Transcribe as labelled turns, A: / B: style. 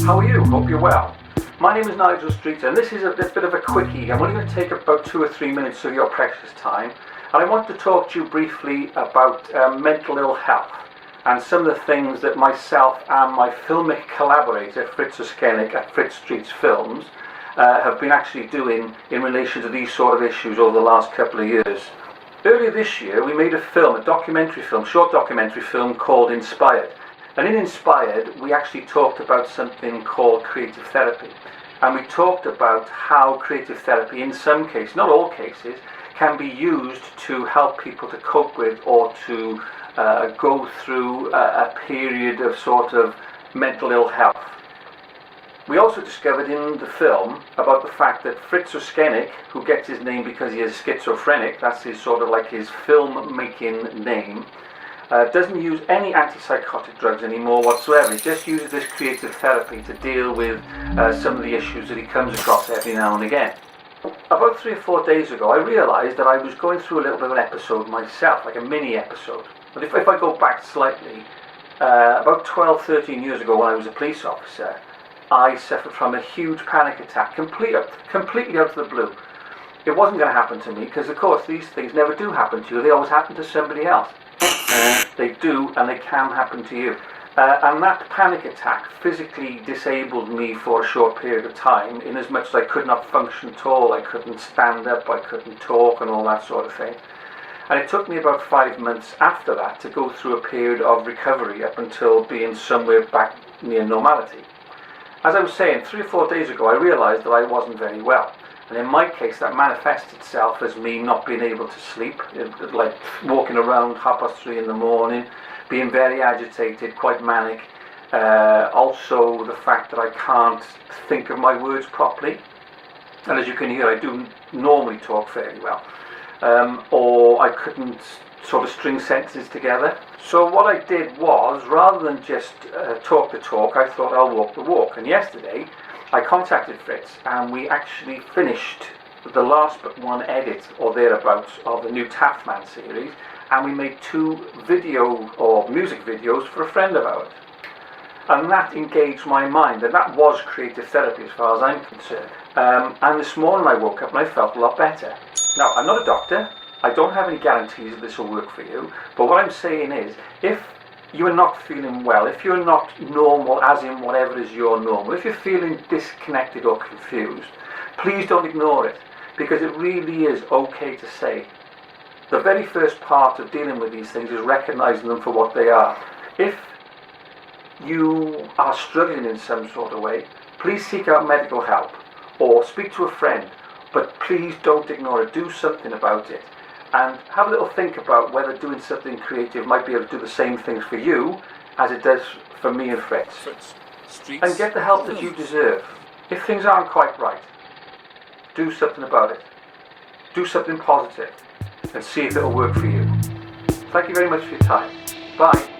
A: How are you? Hope you're well. My name is Nigel Streeter, and this is a bit of a quickie. I'm only going to take about 2 or 3 minutes of your precious time, and I want to talk to you briefly about mental ill health and some of the things that myself and my filmic collaborator Fritz Oskenik at Fritz Street's Films have been actually doing in relation to these sort of issues over the last couple of years. Earlier this year we made a short documentary film called Inspired. And in Inspired, we actually talked about something called creative therapy. And we talked about how creative therapy, in some cases, not all cases, can be used to help people to cope with or to go through a period of sort of mental ill health. We also discovered in the film about the fact that Fritz Oskenik, who gets his name because he is schizophrenic, that's his sort of like his film-making name, doesn't use any antipsychotic drugs anymore whatsoever. He just uses this creative therapy to deal with some of the issues that he comes across every now and again. About 3 or 4 days ago, I realised that I was going through a little bit of an episode myself, like a mini episode. But if I go back slightly, about 12, 13 years ago when I was a police officer, I suffered from a huge panic attack, completely out of the blue. It wasn't going to happen to me because, of course, these things never do happen to you. They always happen to somebody else. They do, and they can happen to you. And that panic attack physically disabled me for a short period of time, in as much as I could not function at all. I couldn't stand up, I couldn't talk, and all that sort of thing. And it took me about 5 months after that to go through a period of recovery up until being somewhere back near normality. As I was saying, 3 or 4 days ago, I realised that I wasn't very well. And in my case, that manifests itself as me not being able to sleep, like walking around 3:30 in the morning, being very agitated, quite manic. Also, the fact that I can't think of my words properly. And as you can hear, I do normally talk fairly well. Or I couldn't sort of string sentences together. So what I did was, rather than just talk the talk, I thought I'll walk the walk. And yesterday, I contacted Fritz and we actually finished the last but one edit or thereabouts of the new Taffman series, and we made 2 video or music videos for a friend of ours. And that engaged my mind, and that was creative therapy as far as I'm concerned. And this morning I woke up and I felt a lot better. Now, I'm not a doctor, I don't have any guarantees that this will work for you, but what I'm saying is, if you are not feeling well, if you're not normal, as in whatever is your normal, if you're feeling disconnected or confused, please don't ignore it, because it really is okay to say. The very first part of dealing with these things is recognizing them for what they are. If you are struggling in some sort of way, please seek out medical help or speak to a friend, but please don't ignore it. Do something about it. And have a little think about whether doing something creative might be able to do the same things for you as it does for me and Fritz. And get the help that you deserve. If things aren't quite right, do something about it. Do something positive and see if it'll work for you. Thank you very much for your time. Bye.